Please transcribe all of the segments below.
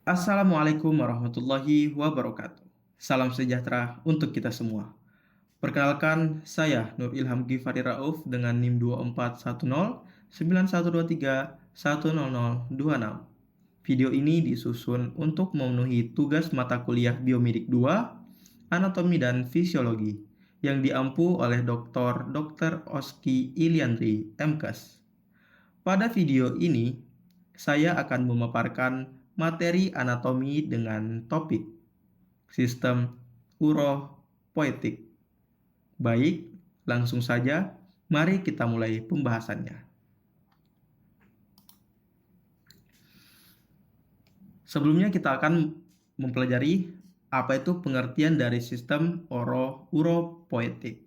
Assalamualaikum warahmatullahi wabarakatuh. Salam sejahtera untuk kita semua. Perkenalkan, saya Nur Ilham Gifari Rauf dengan NIM 24109123100026. Video ini disusun untuk memenuhi tugas mata kuliah Biomedik 2, Anatomi dan Fisiologi, yang diampu oleh Dr. Oski Iliandri, MKes. Pada video ini, saya akan memaparkan materi anatomi dengan topik sistem uropoietik. Baik, langsung saja, mari kita mulai pembahasannya. Sebelumnya kita akan mempelajari apa itu pengertian dari sistem uropoietik.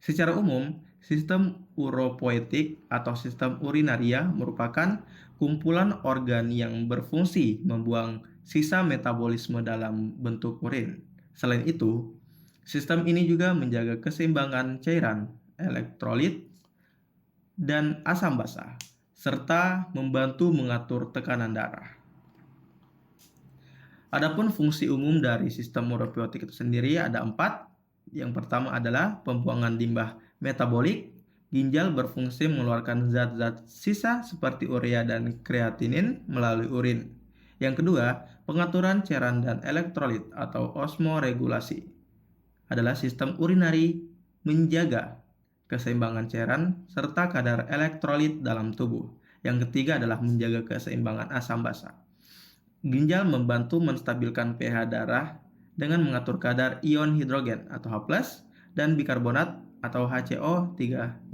Secara umum, sistem uropoietik atau sistem urinaria merupakan kumpulan organ yang berfungsi membuang sisa metabolisme dalam bentuk urin. Selain itu, sistem ini juga menjaga keseimbangan cairan, elektrolit, dan asam basa, serta membantu mengatur tekanan darah. Adapun fungsi umum dari sistem uropoietik itu sendiri ada 4. Yang pertama adalah pembuangan limbah metabolik. Ginjal berfungsi mengeluarkan zat-zat sisa seperti urea dan kreatinin melalui urin. Yang kedua, pengaturan cairan dan elektrolit atau osmoregulasi adalah sistem urinari menjaga keseimbangan cairan serta kadar elektrolit dalam tubuh. Yang ketiga adalah menjaga keseimbangan asam basa. Ginjal membantu menstabilkan pH darah dengan mengatur kadar ion hidrogen atau H+, dan bikarbonat atau HCO3-.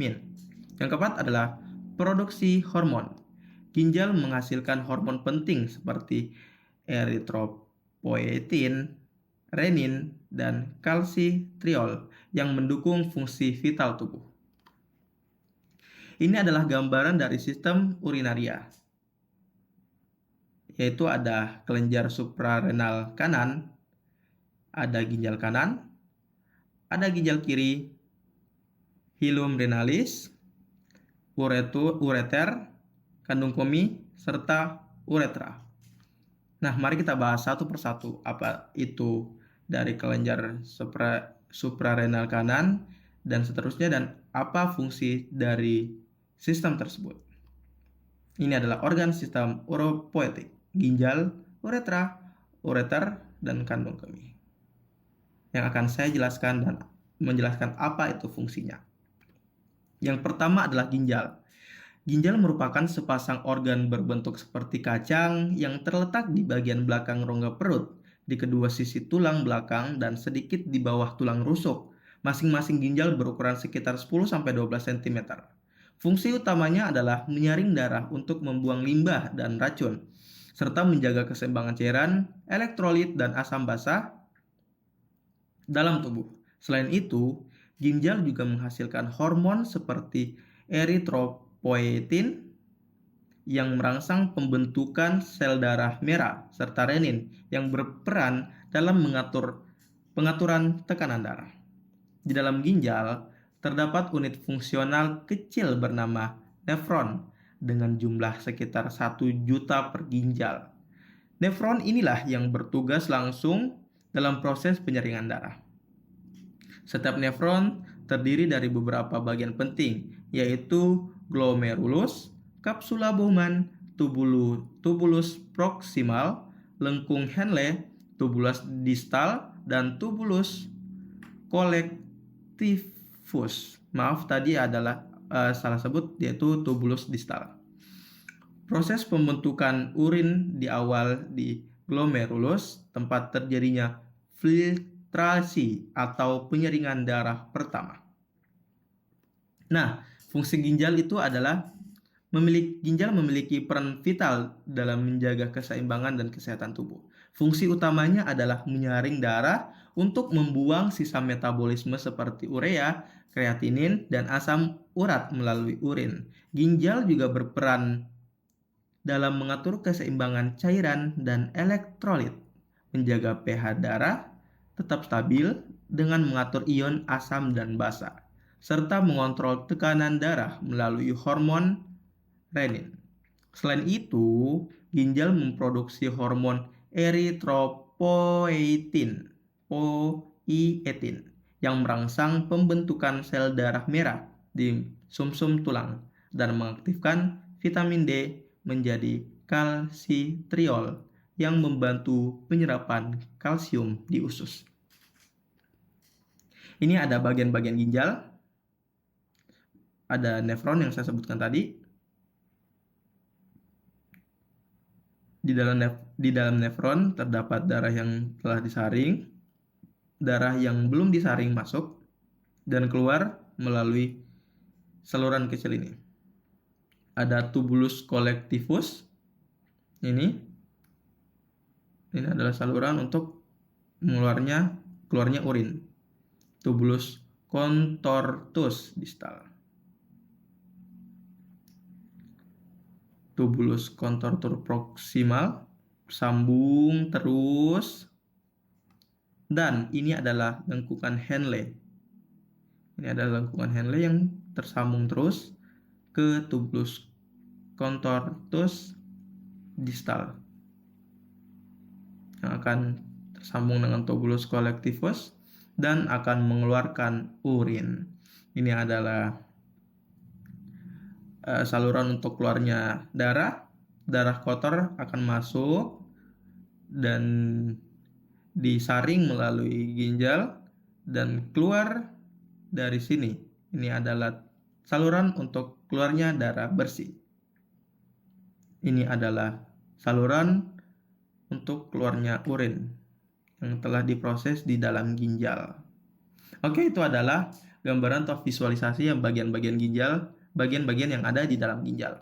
Yang keempat adalah produksi hormon. Ginjal menghasilkan hormon penting seperti eritropoietin, renin, dan kalsitriol yang mendukung fungsi vital tubuh. Ini adalah gambaran dari sistem urinaria, yaitu ada kelenjar suprarenal kanan, ada ginjal kanan, ada ginjal kiri, hilum renalis, ureter, kandung kemih, serta uretra. Nah, mari kita bahas satu persatu apa itu dari kelenjar suprarenal kanan dan seterusnya, dan apa fungsi dari sistem tersebut. Ini adalah organ sistem uropoietik: ginjal, uretra, ureter, dan kandung kemih, yang akan saya jelaskan dan menjelaskan apa itu fungsinya. Yang pertama adalah ginjal. Ginjal merupakan sepasang organ berbentuk seperti kacang yang terletak di bagian belakang rongga perut, di kedua sisi tulang belakang dan sedikit di bawah tulang rusuk. Masing-masing ginjal berukuran sekitar 10-12 cm. Fungsi utamanya adalah menyaring darah untuk membuang limbah dan racun, serta menjaga keseimbangan cairan, elektrolit, dan asam basa dalam tubuh. Selain itu, ginjal juga menghasilkan hormon seperti eritropoietin yang merangsang pembentukan sel darah merah, serta renin yang berperan dalam pengaturan tekanan darah. Di dalam ginjal terdapat unit fungsional kecil bernama nefron dengan jumlah sekitar 1 juta per ginjal. Nefron inilah yang bertugas langsung dalam proses penyaringan darah. Setiap nefron terdiri dari beberapa bagian penting, yaitu glomerulus, kapsula Bowman, tubulus proksimal, lengkung Henle, tubulus distal, dan tubulus collectivus. Maaf, tadi adalah salah sebut, yaitu tubulus distal. Proses pembentukan urin di awal di glomerulus, tempat terjadinya filtrasi atau penyaringan darah pertama. Nah, fungsi ginjal itu adalah ginjal memiliki peran vital dalam menjaga keseimbangan dan kesehatan tubuh. Fungsi utamanya adalah menyaring darah untuk membuang sisa metabolisme seperti urea, kreatinin, dan asam urat melalui urin. Ginjal juga berperan dalam mengatur keseimbangan cairan dan elektrolit, menjaga pH darah tetap stabil dengan mengatur ion asam dan basa, serta mengontrol tekanan darah melalui hormon renin. Selain itu, ginjal memproduksi hormon eritropoietin, yang merangsang pembentukan sel darah merah di sumsum tulang dan mengaktifkan vitamin D menjadi kalsitriol yang membantu penyerapan kalsium di usus. Ini ada bagian-bagian ginjal, ada nefron yang saya sebutkan tadi. Di dalam nefron terdapat darah yang telah disaring, darah yang belum disaring masuk dan keluar melalui saluran kecil ini. Ada tubulus collectivus. Ini adalah saluran untuk keluarnya urin. Tubulus contortus distal. Tubulus contortus proximal sambung terus, dan ini adalah lengkungan Henle. Ini adalah lengkungan Henle yang tersambung terus ke tubulus contortus distal yang akan tersambung dengan tubulus collectivus dan akan mengeluarkan urin. Ini adalah saluran untuk keluarnya darah kotor akan masuk dan disaring melalui ginjal dan keluar dari sini. Ini adalah saluran untuk keluarnya darah bersih. Ini adalah saluran untuk keluarnya urin yang telah diproses di dalam ginjal. Oke, itu adalah gambaran atau visualisasi yang bagian-bagian ginjal, bagian-bagian yang ada di dalam ginjal.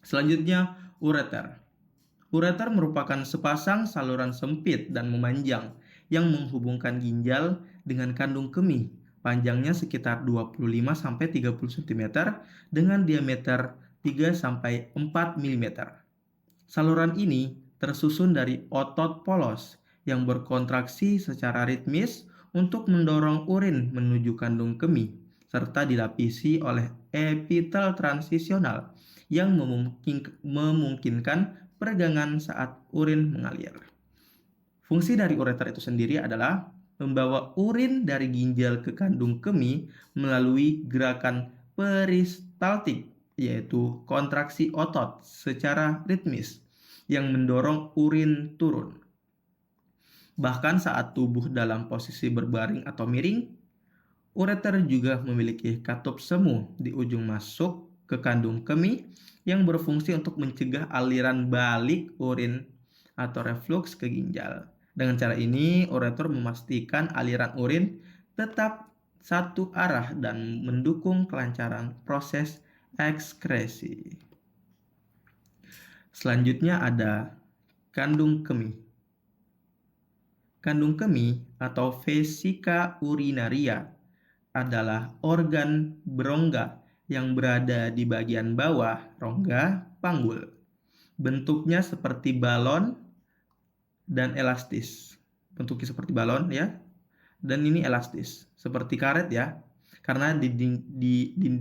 Selanjutnya, ureter. Ureter merupakan sepasang saluran sempit dan memanjang yang menghubungkan ginjal dengan kandung kemih. Panjangnya sekitar 25-30 cm dengan diameter 3-4 mm. Saluran ini tersusun dari otot polos yang berkontraksi secara ritmis untuk mendorong urin menuju kandung kemih, serta dilapisi oleh epitel transisional yang memungkinkan peregangan saat urin mengalir. Fungsi dari ureter itu sendiri adalah membawa urin dari ginjal ke kandung kemih melalui gerakan peristaltik, yaitu kontraksi otot secara ritmis yang mendorong urin turun. Bahkan saat tubuh dalam posisi berbaring atau miring, ureter juga memiliki katup semu di ujung masuk ke kandung kemih yang berfungsi untuk mencegah aliran balik urin atau refluks ke ginjal. Dengan cara ini, ureter memastikan aliran urin tetap satu arah dan mendukung kelancaran proses ekskresi. Selanjutnya ada kandung kemih. Kandung kemih atau vesika urinaria adalah organ berongga yang berada di bagian bawah rongga panggul. Bentuknya seperti balon dan elastis. Bentuknya seperti balon ya. Dan ini elastis, seperti karet ya. Karena di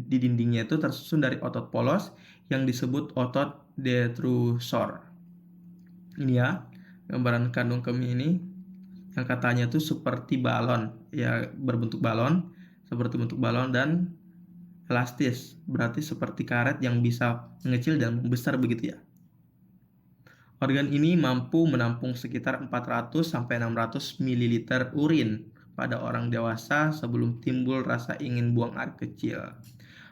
dindingnya itu tersusun dari otot polos yang disebut otot detrusor. Ini ya, gambaran kandung kemih ini yang katanya itu seperti balon, ya berbentuk balon, seperti bentuk balon dan elastis, berarti seperti karet yang bisa mengecil dan membesar begitu ya. Organ ini mampu menampung sekitar 400-600 ml urin pada orang dewasa sebelum timbul rasa ingin buang air kecil.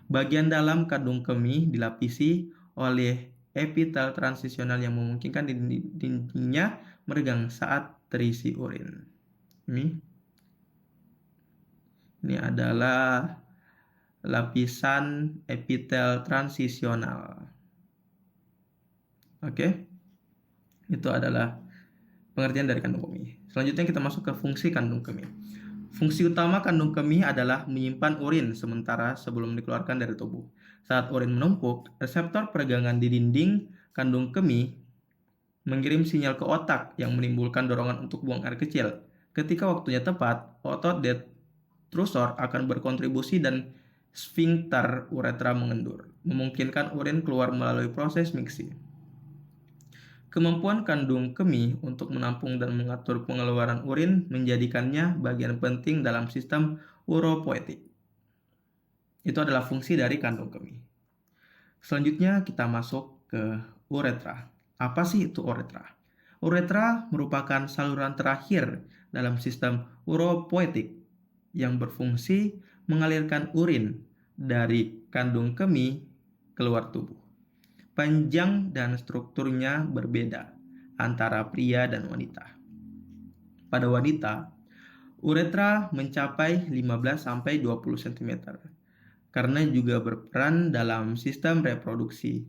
Bagian dalam kandung kemih dilapisi oleh epitel transisional yang memungkinkan dindingnya meregang saat terisi urin. Ini adalah lapisan epitel transisional. Oke. Itu adalah pengertian dari kandung kemih. Selanjutnya kita masuk ke fungsi kandung kemih. Fungsi utama kandung kemih adalah menyimpan urin sementara sebelum dikeluarkan dari tubuh. Saat urin menumpuk, reseptor peregangan di dinding kandung kemih mengirim sinyal ke otak yang menimbulkan dorongan untuk buang air kecil. Ketika waktunya tepat, otot detrusor akan berkontribusi dan sfinkter uretra mengendur, memungkinkan urin keluar melalui proses mixing. Kemampuan kandung kemih untuk menampung dan mengatur pengeluaran urin menjadikannya bagian penting dalam sistem uropoetik. Itu adalah fungsi dari kandung kemih. Selanjutnya kita masuk ke uretra. Apa sih itu uretra? Uretra merupakan saluran terakhir dalam sistem uropoetik yang berfungsi mengalirkan urin dari kandung kemih keluar tubuh. Panjang dan strukturnya berbeda antara pria dan wanita. Pada wanita, uretra mencapai 15-20 cm karena juga berperan dalam sistem reproduksi.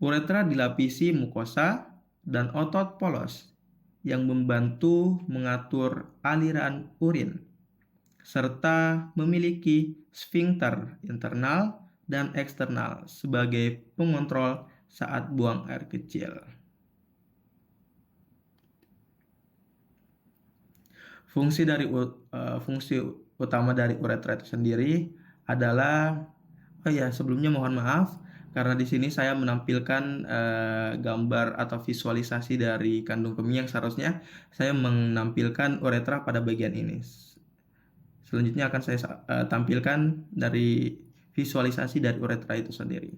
Uretra dilapisi mukosa dan otot polos yang membantu mengatur aliran urin, serta memiliki sfinkter internal dan eksternal sebagai pengontrol saat buang air kecil. Fungsi utama dari uretra itu sendiri adalah, sebelumnya mohon maaf karena di sini saya menampilkan gambar atau visualisasi dari kandung kemih yang seharusnya saya menampilkan uretra pada bagian ini. Selanjutnya akan saya tampilkan dari visualisasi dari uretra itu sendiri.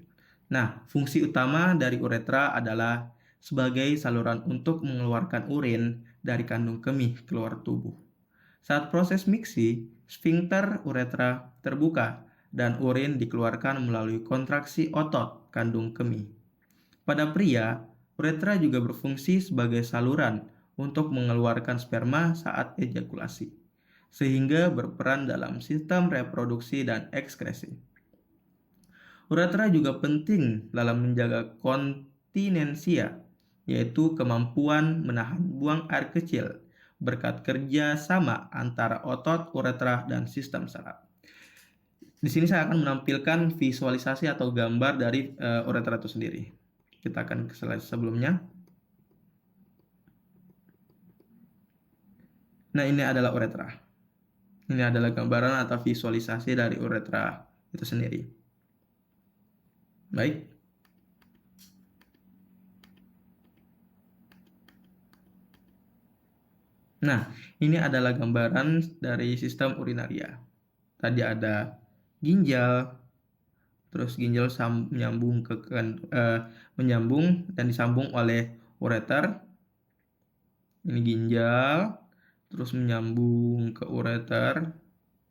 Nah, fungsi utama dari uretra adalah sebagai saluran untuk mengeluarkan urin dari kandung kemih keluar tubuh. Saat proses miksi, sfinkter uretra terbuka dan urin dikeluarkan melalui kontraksi otot kandung kemih. Pada pria, uretra juga berfungsi sebagai saluran untuk mengeluarkan sperma saat ejakulasi, sehingga berperan dalam sistem reproduksi dan ekskresi. Uretra juga penting dalam menjaga kontinensia, yaitu kemampuan menahan buang air kecil berkat kerja sama antara otot uretra dan sistem saraf. Di sini saya akan menampilkan visualisasi atau gambar dari uretra itu sendiri. Kita akan ke slide sebelumnya. Nah, ini adalah uretra. Ini adalah gambaran atau visualisasi dari uretra itu sendiri. Baik. Nah, ini adalah gambaran dari sistem urinaria. Tadi ada ginjal, terus ginjal menyambung menyambung dan disambung oleh ureter. Ini ginjal, terus menyambung ke ureter.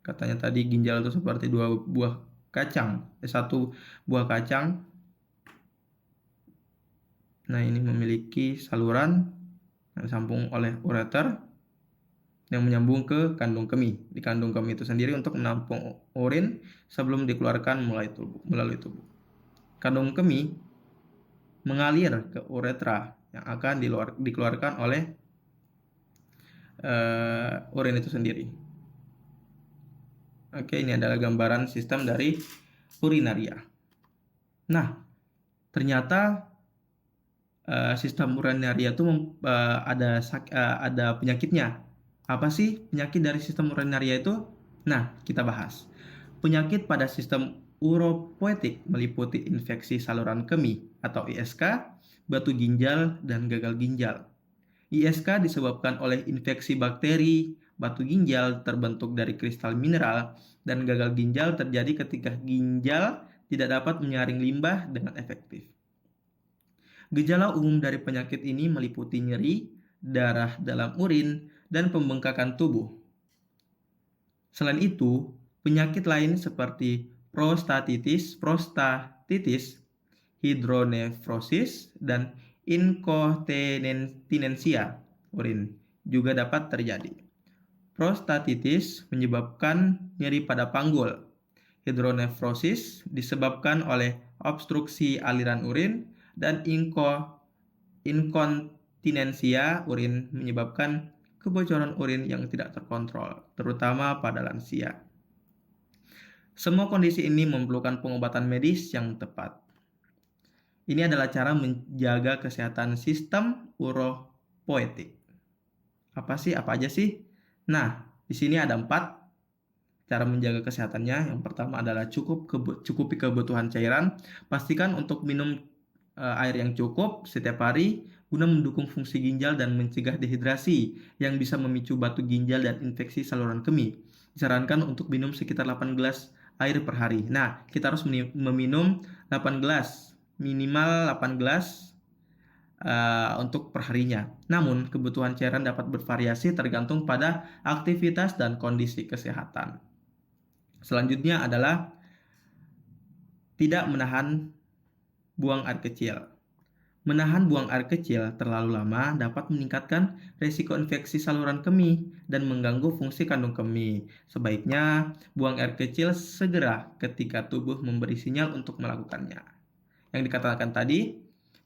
Katanya tadi ginjal itu seperti satu buah kacang. Nah, ini memiliki saluran yang disambung oleh ureter yang menyambung ke kandung kemih. Di kandung kemih itu sendiri untuk menampung urin sebelum dikeluarkan melalui tubuh. Kandung kemih mengalir ke uretra yang akan dikeluarkan oleh urin itu sendiri. Oke, ini adalah gambaran sistem dari urinaria. Nah, ternyata sistem urinaria itu ada penyakitnya. Apa sih penyakit dari sistem urinaria itu? Nah, kita bahas. Penyakit pada sistem uropoetik meliputi infeksi saluran kemih atau ISK, batu ginjal, dan gagal ginjal. ISK disebabkan oleh infeksi bakteri, batu ginjal terbentuk dari kristal mineral, dan gagal ginjal terjadi ketika ginjal tidak dapat menyaring limbah dengan efektif. Gejala umum dari penyakit ini meliputi nyeri, darah dalam urin, dan pembengkakan tubuh. Selain itu, penyakit lain seperti prostatitis, hidronefrosis, dan inkontinensia urin juga dapat terjadi. Prostatitis menyebabkan nyeri pada panggul. Hidronefrosis disebabkan oleh obstruksi aliran urin, dan inkontinensia urin menyebabkan kebocoran urin yang tidak terkontrol, terutama pada lansia. Semua kondisi ini memerlukan pengobatan medis yang tepat. Ini adalah cara menjaga kesehatan sistem uropoetik. Apa aja sih? Nah, di sini ada 4 cara menjaga kesehatannya. Yang pertama adalah cukupi kebutuhan cairan. Pastikan untuk minum air yang cukup setiap hari, guna mendukung fungsi ginjal dan mencegah dehidrasi yang bisa memicu batu ginjal dan infeksi saluran kemih. Disarankan untuk minum sekitar 8 gelas air per hari. Nah, kita harus meminum 8 gelas, minimal 8 gelas untuk perharinya. Namun, kebutuhan cairan dapat bervariasi tergantung pada aktivitas dan kondisi kesehatan. Selanjutnya adalah tidak menahan buang air kecil. Menahan buang air kecil terlalu lama dapat meningkatkan risiko infeksi saluran kemih dan mengganggu fungsi kandung kemih. Sebaiknya buang air kecil segera ketika tubuh memberi sinyal untuk melakukannya. Yang dikatakan tadi,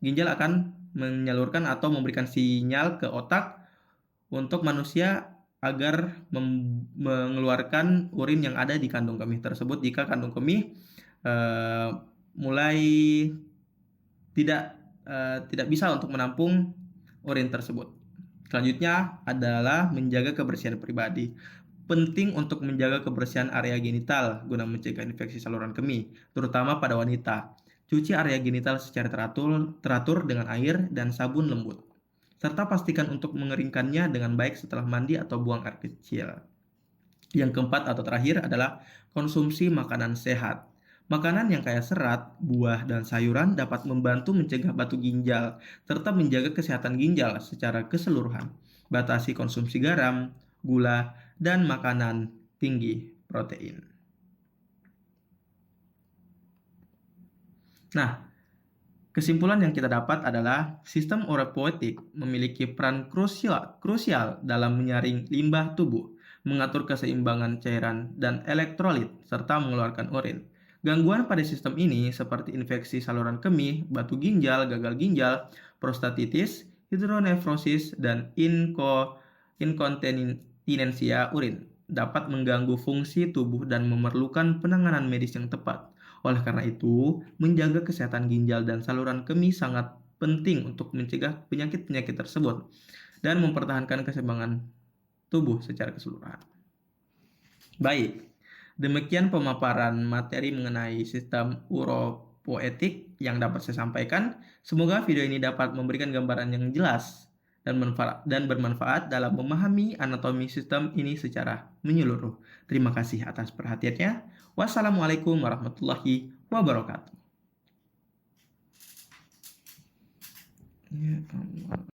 ginjal akan menyalurkan atau memberikan sinyal ke otak untuk manusia agar mengeluarkan urin yang ada di kandung kemih tersebut jika kandung kemih mulai tidak bisa untuk menampung urin tersebut. Selanjutnya adalah menjaga kebersihan pribadi. Penting untuk menjaga kebersihan area genital guna mencegah infeksi saluran kemih, terutama pada wanita. Cuci area genital secara teratur dengan air dan sabun lembut, serta pastikan untuk mengeringkannya dengan baik setelah mandi atau buang air kecil. Yang keempat atau terakhir adalah konsumsi makanan sehat. Makanan yang kaya serat, buah, dan sayuran dapat membantu mencegah batu ginjal, serta menjaga kesehatan ginjal secara keseluruhan. Batasi konsumsi garam, gula, dan makanan tinggi protein. Nah, kesimpulan yang kita dapat adalah sistem urepoetik memiliki peran krusial dalam menyaring limbah tubuh, mengatur keseimbangan cairan dan elektrolit, serta mengeluarkan urin. Gangguan pada sistem ini seperti infeksi saluran kemih, batu ginjal, gagal ginjal, prostatitis, hidronefrosis, dan inkontinensia urin dapat mengganggu fungsi tubuh dan memerlukan penanganan medis yang tepat. Oleh karena itu, menjaga kesehatan ginjal dan saluran kemih sangat penting untuk mencegah penyakit-penyakit tersebut dan mempertahankan keseimbangan tubuh secara keseluruhan. Baik, demikian pemaparan materi mengenai sistem uropoetik yang dapat saya sampaikan. Semoga video ini dapat memberikan gambaran yang jelas dan bermanfaat dalam memahami anatomi sistem ini secara menyeluruh. Terima kasih atas perhatiannya. Wassalamualaikum warahmatullahi wabarakatuh. Ya Allah.